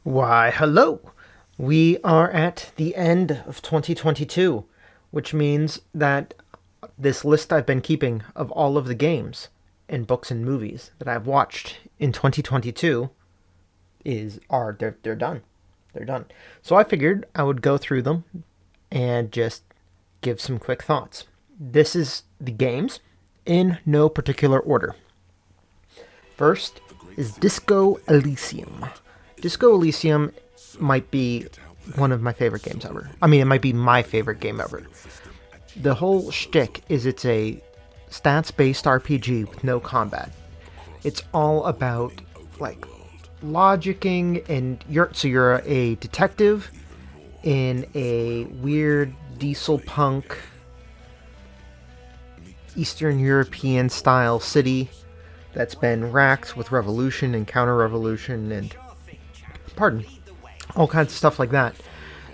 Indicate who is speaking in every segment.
Speaker 1: Why, hello! We are at the end of 2022, which means that this list I've been keeping of all of the games and books and movies that I've watched in 2022 they're done. They're done. So I figured I would go through them and just give some quick thoughts. This is the games in no particular order. First is Disco Elysium. Disco Elysium might be one of my favorite games ever. I mean, it might be my favorite game ever. The whole shtick is it's a stats-based RPG with no combat. It's all about like logicking, and you're a detective in a weird diesel punk Eastern European style city that's been racked with revolution and counter-revolution and pardon, all kinds of stuff like that.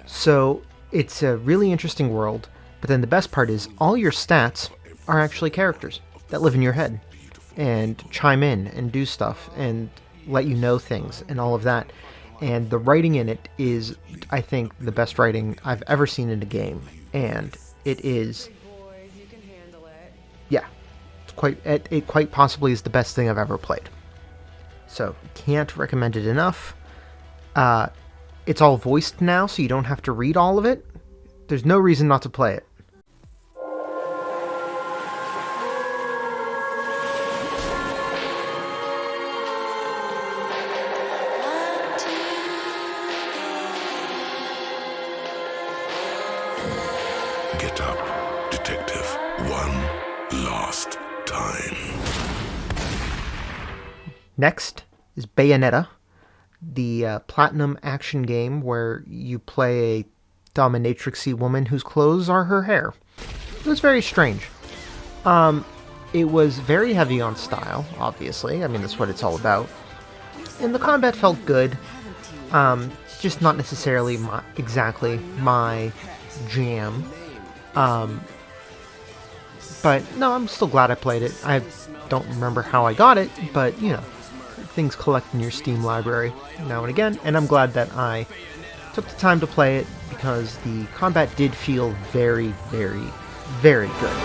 Speaker 1: So it's a really interesting world, but then the best part is all your stats are actually characters that live in your head and chime in and do stuff and let you know things and all of that. And the writing in it is, I think, the best writing I've ever seen in a game. And it is, yeah, it quite possibly is the best thing I've ever played. So can't recommend it enough. It's all voiced now, so you don't have to read all of it. There's no reason not to play it.
Speaker 2: Get up, detective. One last time.
Speaker 1: Next is Bayonetta, the platinum action game where you play a dominatrixy woman whose clothes are her hair. It was very strange. It was very heavy on style, obviously. I mean, that's what it's all about. And the combat felt good. Just not necessarily exactly my jam. But no, I'm still glad I played it. I don't remember how I got it, but you know, things collect in your Steam library now and again, and I'm glad that I took the time to play it because the combat did feel very, very, very good.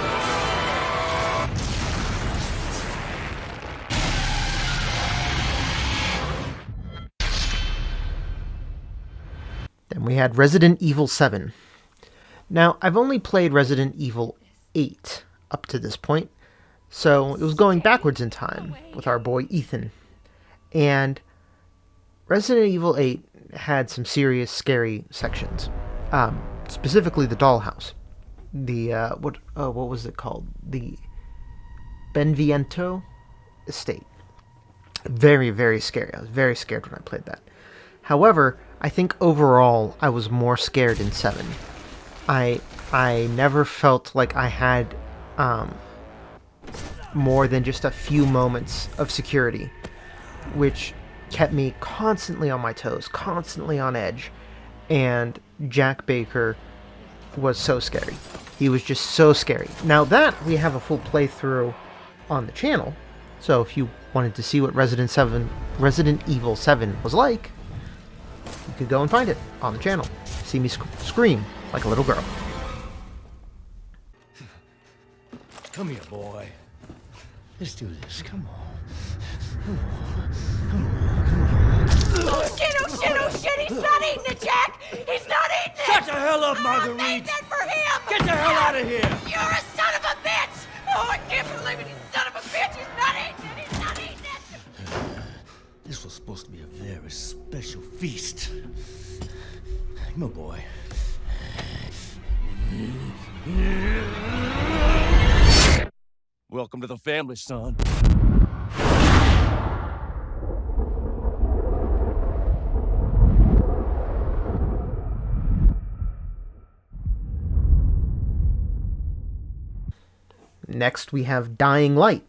Speaker 1: Then we had Resident Evil 7. Now, I've only played Resident Evil 8 up to this point, so it was going backwards in time with our boy Ethan. And Resident Evil 8 had some serious scary sections. Specifically the dollhouse. The, what was it called? The Benviento Estate. Very, very scary. I was very scared when I played that. However, I think overall I was more scared in 7. I never felt like I had more than just a few moments of security, which kept me constantly on my toes, constantly on edge. And Jack Baker was so scary. He was just so scary. Now that we have a full playthrough on the channel, so if you wanted to see what Resident Evil 7 was like, you could go and find it on the channel. See me scream like a little girl.
Speaker 3: Come here, boy. Let's do this. Come on.
Speaker 4: Oh shit, oh shit, oh shit, he's not eating it, Jack! He's not eating it!
Speaker 3: Shut the hell up,
Speaker 4: I
Speaker 3: Marguerite!
Speaker 4: made that for him!
Speaker 3: Get the hell out of here!
Speaker 4: You're a son of a bitch! Oh, I can't believe it, you son of a bitch! He's not eating it! He's not eating it!
Speaker 3: This was supposed to be a very special feast. Come on, boy. Welcome to the family, son.
Speaker 1: Next, we have Dying Light,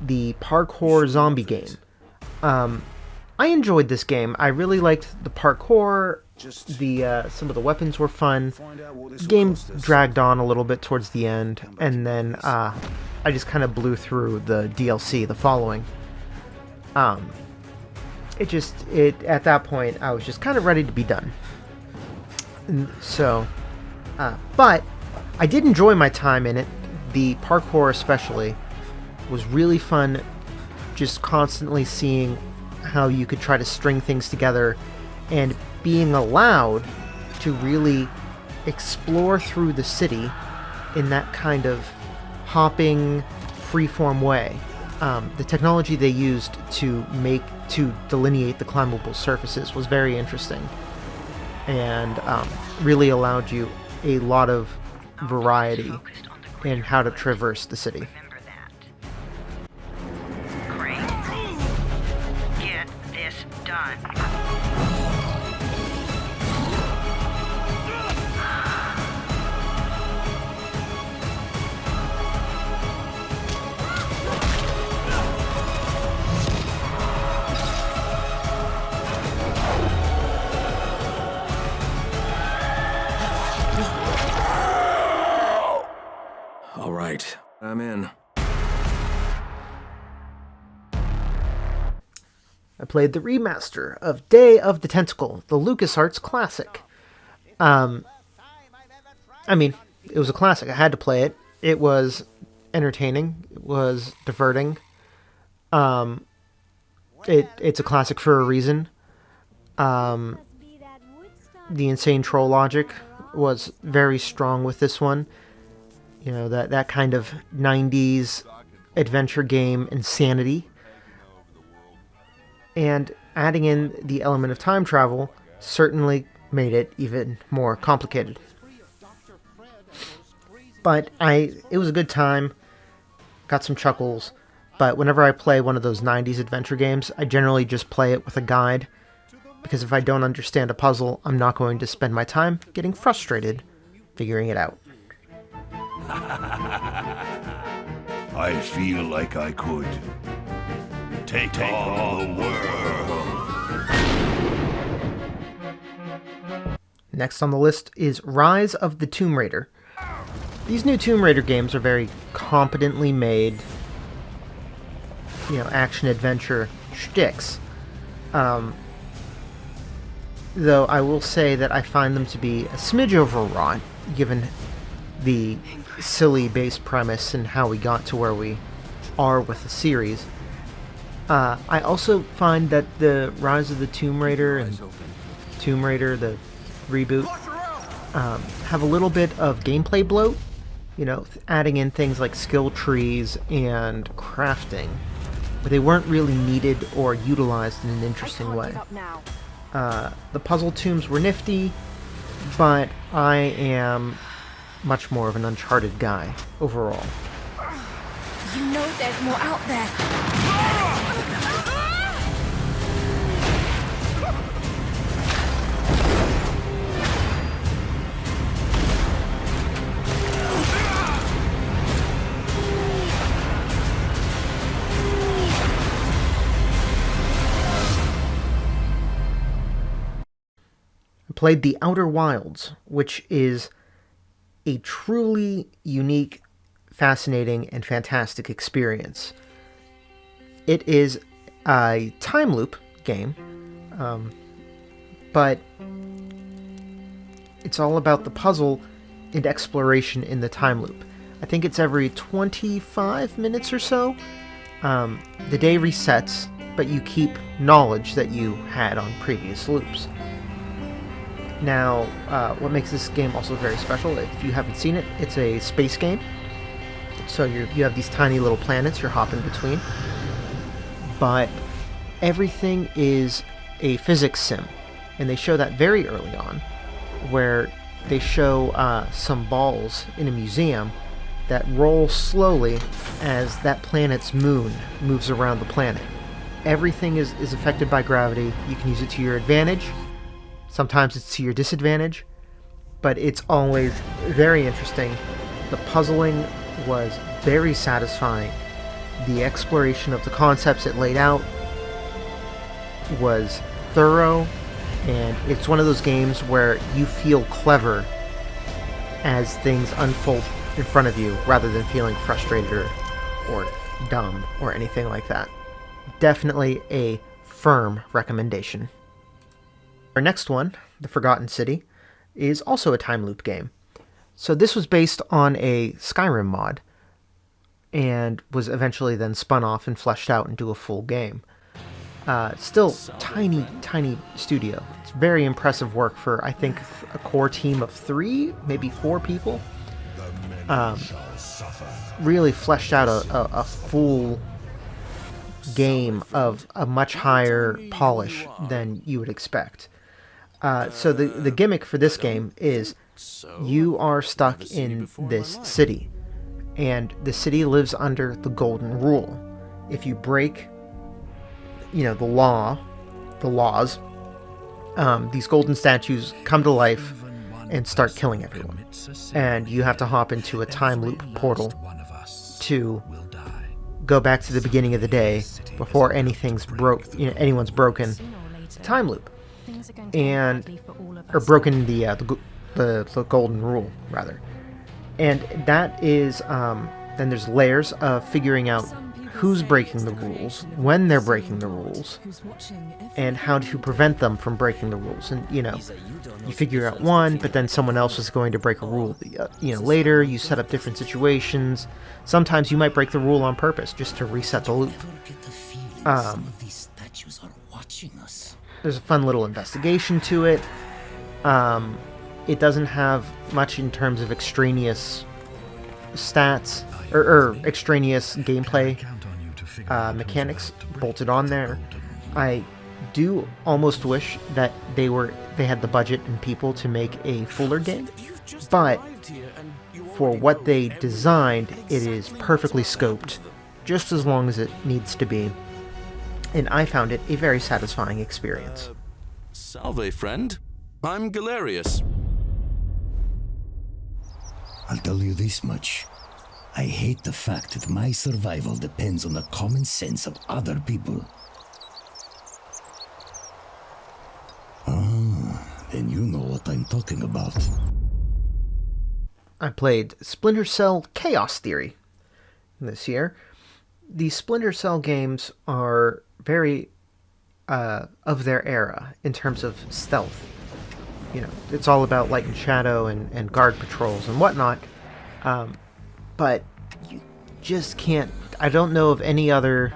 Speaker 1: the parkour zombie game. I enjoyed this game. I really liked the parkour. The some of the weapons were fun. The game dragged on a little bit towards the end, and then I just kind of blew through the DLC, the following. it at that point I was just kind of ready to be done. And so, but I did enjoy my time in it. The parkour especially was really fun, just constantly seeing how you could try to string things together and being allowed to really explore through the city in that kind of hopping, freeform way. The technology they used to delineate the climbable surfaces was very interesting, and really allowed you a lot of variety in how to traverse the city.
Speaker 5: Remember that. Crane, get this done.
Speaker 6: All right, I'm in.
Speaker 1: I played the remaster of Day of the Tentacle, the LucasArts classic. I mean, it was a classic. I had to play it. It was entertaining. It was diverting. It's a classic for a reason. The insane troll logic was very strong with this one. You know, that kind of 90s adventure game insanity. And adding in the element of time travel certainly made it even more complicated. But it was a good time. Got some chuckles. But whenever I play one of those 90s adventure games, I generally just play it with a guide. Because if I don't understand a puzzle, I'm not going to spend my time getting frustrated figuring it out.
Speaker 2: I feel like I could take on the world.
Speaker 1: Next on the list is Rise of the Tomb Raider. These new Tomb Raider games are very competently made, action-adventure shticks. Though I will say that I find them to be a smidge overwrought, given the silly base premise and how we got to where we are with the series. I also find that the Rise of the Tomb Raider and Tomb Raider, the reboot, have a little bit of gameplay bloat, adding in things like skill trees and crafting, but they weren't really needed or utilized in an interesting way. The puzzle tombs were nifty, but I am much more of an Uncharted guy overall.
Speaker 4: You know there's more out there.
Speaker 1: I played The Outer Wilds, which is a truly unique, fascinating, and fantastic experience. It is a time loop game, but it's all about the puzzle and exploration in the time loop. I think it's every 25 minutes or so. The day resets, but you keep knowledge that you had on previous loops. Now, what makes this game also very special, if you haven't seen it, it's a space game. So you have these tiny little planets you're hopping between. But everything is a physics sim. And they show that very early on, where they show some balls in a museum that roll slowly as that planet's moon moves around the planet. Everything is affected by gravity. You can use it to your advantage. Sometimes it's to your disadvantage, but it's always very interesting. The puzzling was very satisfying. The exploration of the concepts it laid out was thorough, and it's one of those games where you feel clever as things unfold in front of you, rather than feeling frustrated or dumb or anything like that. Definitely a firm recommendation. Our next one, The Forgotten City, is also a time loop game. So this was based on a Skyrim mod and was eventually then spun off and fleshed out into a full game. Still tiny studio. It's very impressive work for, I think, a core team of 3, maybe 4 people. Really fleshed out a full game of a much higher polish than you would expect. So the gimmick for this game is you are stuck in this city, and the city lives under the golden rule. If you break, the laws, these golden statues come to life and start killing everyone. And you have to hop into a time loop portal to go back to the beginning of the day before anyone's broken time loop. Or broken the golden rule, rather. And that is, then there's layers of figuring out who's breaking the rules, when they're breaking the rules, and how to prevent them from breaking the rules. And, you figure out one, but then someone else is going to break a rule. Later, you set up different situations. Sometimes you might break the rule on purpose, just to reset the loop. There's a fun little investigation to it. It doesn't have much in terms of extraneous stats, or extraneous gameplay mechanics bolted on there. I do almost wish that they had the budget and people to make a fuller game, but for what they designed, it is perfectly scoped, just as long as it needs to be, and I found it a very satisfying experience.
Speaker 6: Salve, friend. I'm Galerius.
Speaker 3: I'll tell you this much. I hate the fact that my survival depends on the common sense of other people. Then you know what I'm talking about.
Speaker 1: I played Splinter Cell Chaos Theory this year. The Splinter Cell games are very of their era in terms of stealth. It's all about light and shadow and guard patrols and whatnot. But you just can't... I don't know of any other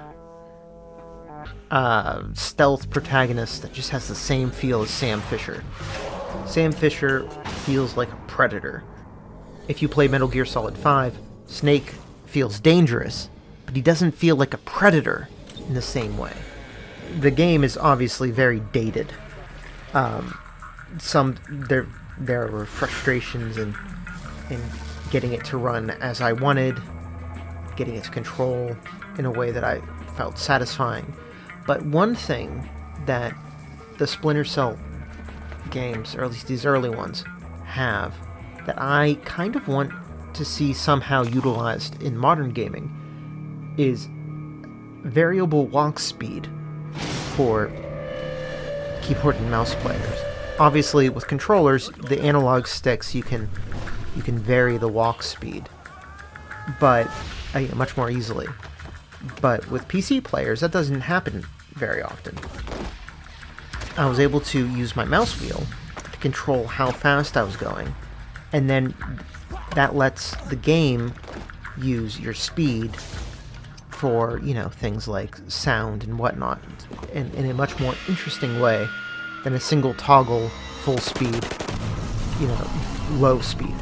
Speaker 1: stealth protagonist that just has the same feel as Sam Fisher. Sam Fisher feels like a predator. If you play Metal Gear Solid 5, Snake feels dangerous, but he doesn't feel like a predator in the same way. The game is obviously very dated. There were frustrations in getting it to run as I wanted, getting it to control in a way that I felt satisfying. But one thing that the Splinter Cell games, or at least these early ones, have that I kind of want to see somehow utilized in modern gaming is variable walk speed for keyboard and mouse players. Obviously, with controllers, the analog sticks, you can vary the walk speed, but much more easily. But with PC players, that doesn't happen very often. I was able to use my mouse wheel to control how fast I was going, and then that lets the game use your speed for, things like sound and whatnot, in a much more interesting way than a single toggle, full speed, low speed.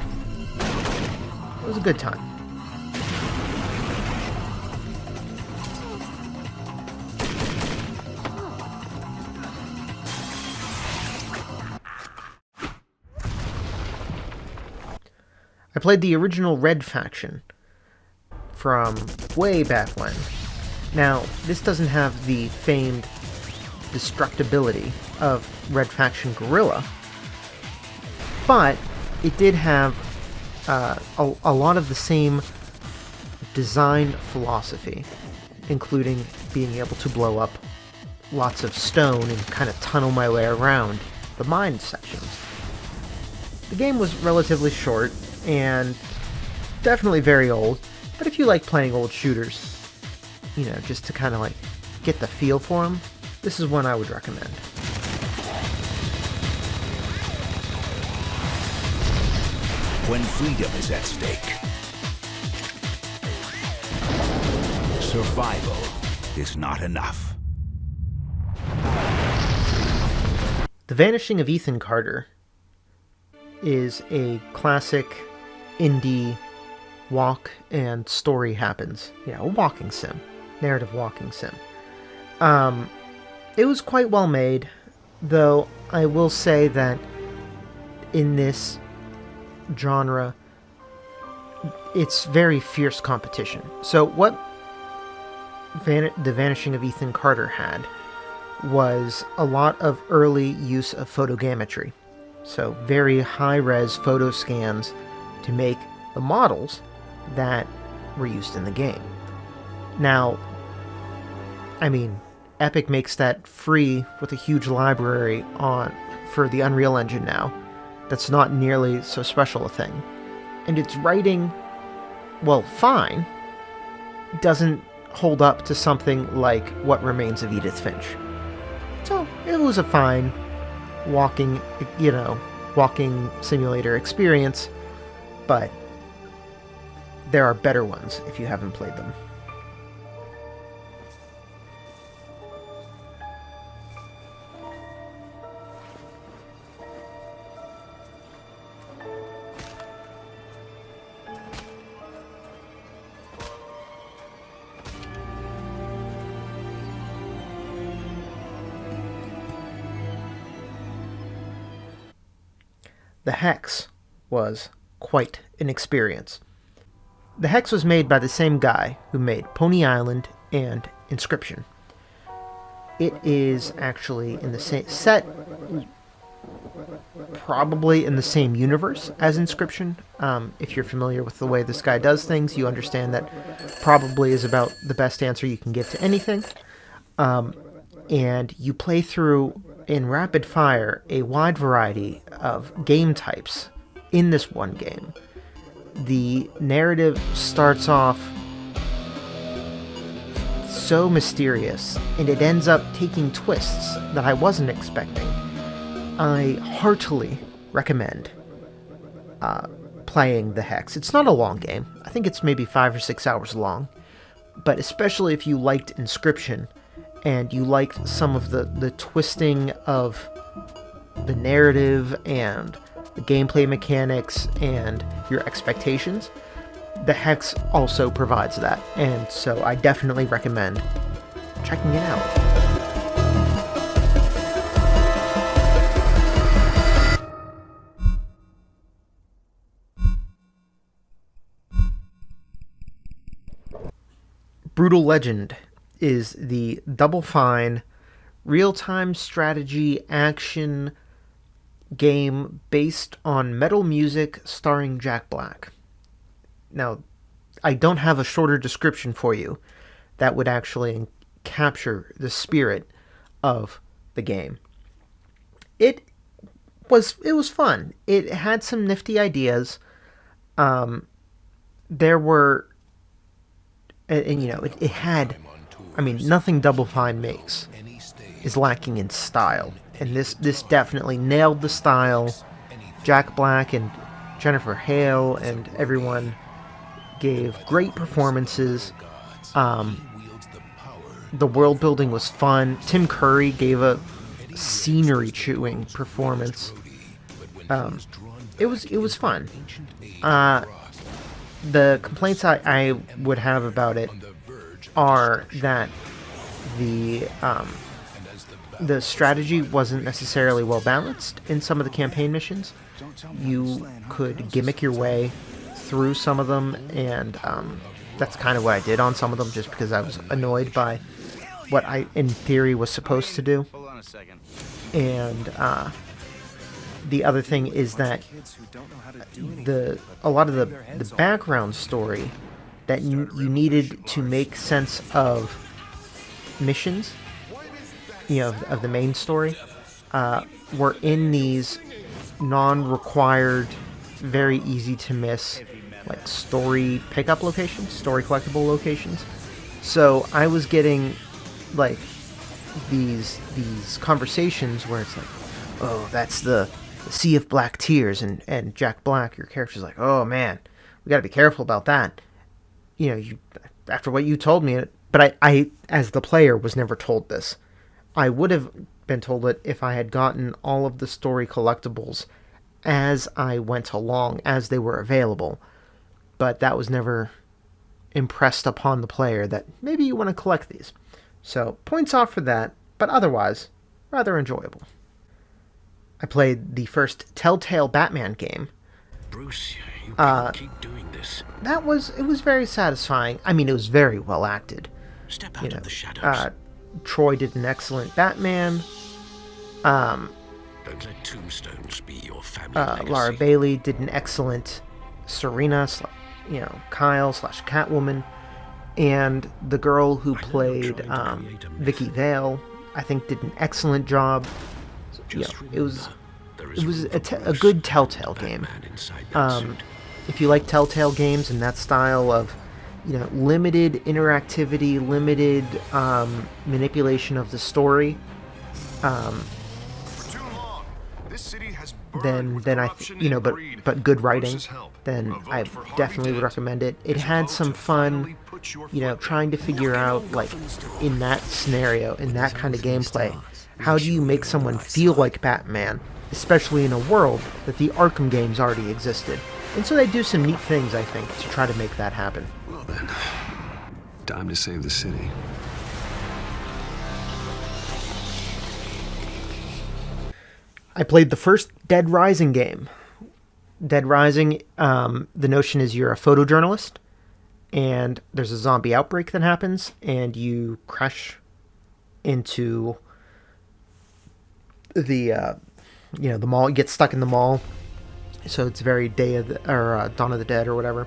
Speaker 1: It was a good time. I played the original Red Faction from way back when. Now, this doesn't have the famed destructibility of Red Faction Guerrilla, but it did have a lot of the same design philosophy, including being able to blow up lots of stone and kind of tunnel my way around the mine sections. The game was relatively short and definitely very old, but if you like playing old shooters, just to kind of get the feel for them, this is one I would recommend.
Speaker 2: When freedom is at stake, survival is not enough.
Speaker 1: The Vanishing of Ethan Carter is a classic indie walk and story happens. A walking sim. Narrative walking sim. It was quite well made, though I will say that in this genre, it's very fierce competition. So what The Vanishing of Ethan Carter had was a lot of early use of photogrammetry. So very high-res photo scans to make the models that were used in the game. Now, I mean, Epic makes that free with a huge library for the Unreal Engine now. That's not nearly so special a thing. And its writing, well, fine, doesn't hold up to something like What Remains of Edith Finch. So, it was a fine walking simulator experience, but there are better ones if you haven't played them. The Hex was quite an experience. The Hex was made by the same guy who made Pony Island and Inscription. It is actually in the same set, probably in the same universe as Inscription. If you're familiar with the way this guy does things, you understand that probably is about the best answer you can give to anything. And you play through in rapid fire a wide variety of game types in this one game. The narrative starts off so mysterious, and it ends up taking twists that I wasn't expecting. I heartily recommend playing The Hex. It's not a long game. I think it's maybe 5 or 6 hours long, but especially if you liked Inscription and you liked some of the twisting of the narrative and the gameplay mechanics and your expectations, The Hex also provides that, and so I definitely recommend checking it out. Brutal Legend is the Double Fine real-time strategy action game based on metal music starring Jack Black. Now, I don't have a shorter description for you that would actually capture the spirit of the game. It was fun. It had some nifty ideas. There were, and it had, nothing Double Fine makes is lacking in style. And this definitely nailed the style. Jack Black and Jennifer Hale and everyone gave great performances. The world building was fun. Tim Curry gave a scenery chewing performance. It was fun. The complaints I would have about it are that the strategy wasn't necessarily well balanced in some of the campaign missions. You could gimmick your way through some of them, and that's kind of what I did on some of them, just because I was annoyed by what I, in theory, was supposed to do.
Speaker 7: Hold on a second.
Speaker 1: And the other thing is that a lot of the background story that you needed to make sense of missions, of the main story, were in these non-required, very easy to miss, like story pickup locations, story collectible locations. So I was getting like these conversations where it's like, oh, that's the sea of black tears, and Jack Black, your character's like, oh man, we got to be careful about that. You know, you after what you told me, but I as the player was never told this. I would have been told it if I had gotten all of the story collectibles as I went along, as they were available. But that was never impressed upon the player that maybe you want to collect these. So points off for that, but otherwise, rather enjoyable. I played the first Telltale Batman game.
Speaker 7: Bruce, you can't keep doing this.
Speaker 1: It was very satisfying. I mean, it was very well acted.
Speaker 7: Step out of the shadows.
Speaker 1: Troy did an excellent Batman.
Speaker 7: Don't let tombstones be your family legacy.
Speaker 1: Laura Bailey did an excellent Serena, Kyle / Catwoman, and the girl who played Vicky Vale, I think, did an excellent job. It was a good Telltale game. If you like Telltale games and that style of, limited interactivity, limited manipulation of the story, then I but good writing, then I definitely would recommend it. It had some fun, trying to figure out, like, in that scenario, in that kind of gameplay, how do you make someone feel like Batman, especially in a world that the Arkham games already existed. And so they do some neat things, I think, to try to make that happen.
Speaker 8: Well then, time to save the city.
Speaker 1: I played the first Dead Rising game. Dead Rising, the notion is you're a photojournalist, and there's a zombie outbreak that happens, and you crash into the mall. You get stuck in the mall, so it's very Dawn of the Dead or whatever.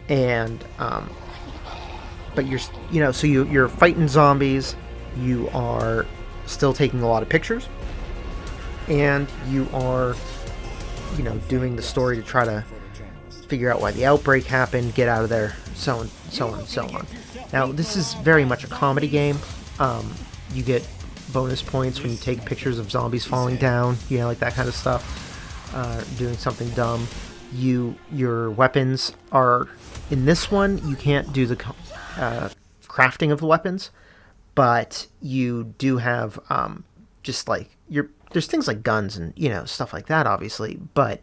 Speaker 1: And but you're fighting zombies. You are still taking a lot of pictures, and you are doing the story to try to figure out why the outbreak happened, get out of there, so on and so on. Now, this is very much a comedy game. You get bonus points when you take pictures of zombies falling down, like that kind of stuff, doing something dumb. Your weapons are, in this one, you can't do the crafting of the weapons, but you do have there's things like guns and stuff like that, obviously, but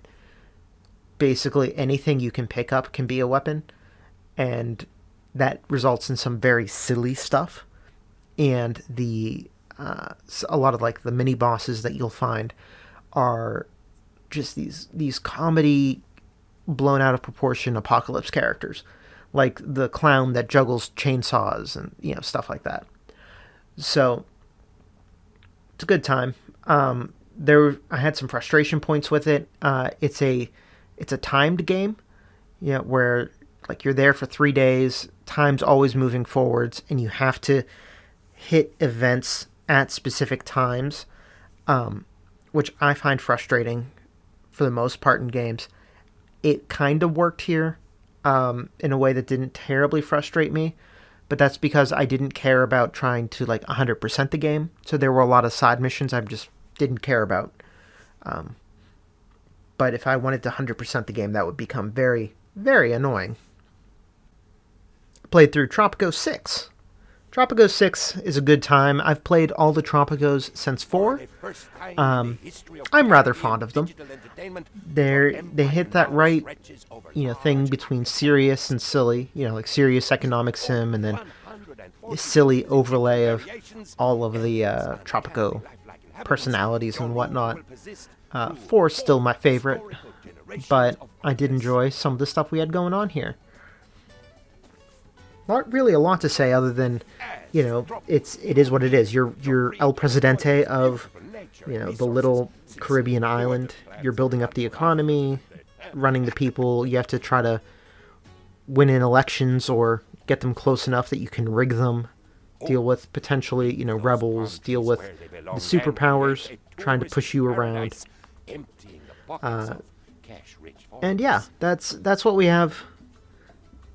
Speaker 1: basically anything you can pick up can be a weapon, and that results in some very silly stuff. And a lot of, like, the mini bosses that you'll find are just these comedy, blown out of proportion apocalypse characters, like the clown that juggles chainsaws and stuff like that. So it's a good time. I had some frustration points with it. It's a timed game, where, like, you're there for 3 days, time's always moving forwards, and you have to hit events at specific times, which I find frustrating for the most part in games. It kind of worked here in a way that didn't terribly frustrate me, but that's because I didn't care about trying to, like, 100% the game. So there were a lot of side missions I just didn't care about. But if I wanted to 100% the game, that would become very, very annoying. I played through Tropico 6. Tropico 6 is a good time. I've played all the Tropicos since 4. I'm rather fond of them. They hit that right, thing between serious and silly, like serious economic sim, and then silly overlay of all of the Tropico personalities and whatnot. 4 is still my favorite, but I did enjoy some of the stuff we had going on here. Not really a lot to say other than, it is what it is. You're El Presidente of, the little Caribbean island. You're building up the economy, running the people. You have to try to win in elections or get them close enough that you can rig them. Deal with potentially, rebels. Deal with the superpowers trying to push you around. And yeah, that's what we have.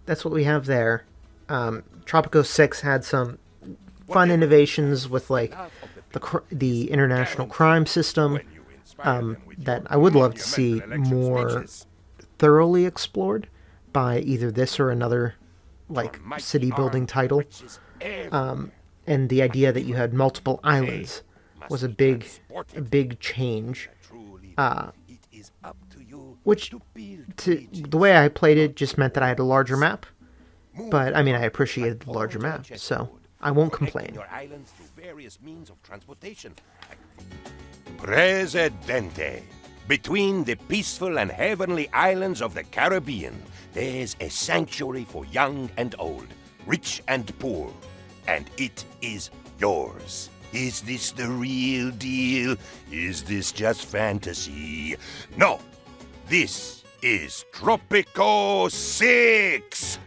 Speaker 1: That's what we have there. Tropico 6 had some fun innovations with like the international crime system that I would love to see more thoroughly explored by either this or another like city building title. And the idea that you had multiple islands was a big change. Which, the way I played it, just meant that I had a larger map. But, I mean, I appreciated the larger map, so I won't complain.
Speaker 9: Presidente. Between the peaceful and heavenly islands of the Caribbean, there's a sanctuary for young and old, rich and poor, and it is yours. Is this the real deal? Is this just fantasy? No, this is Tropico 6!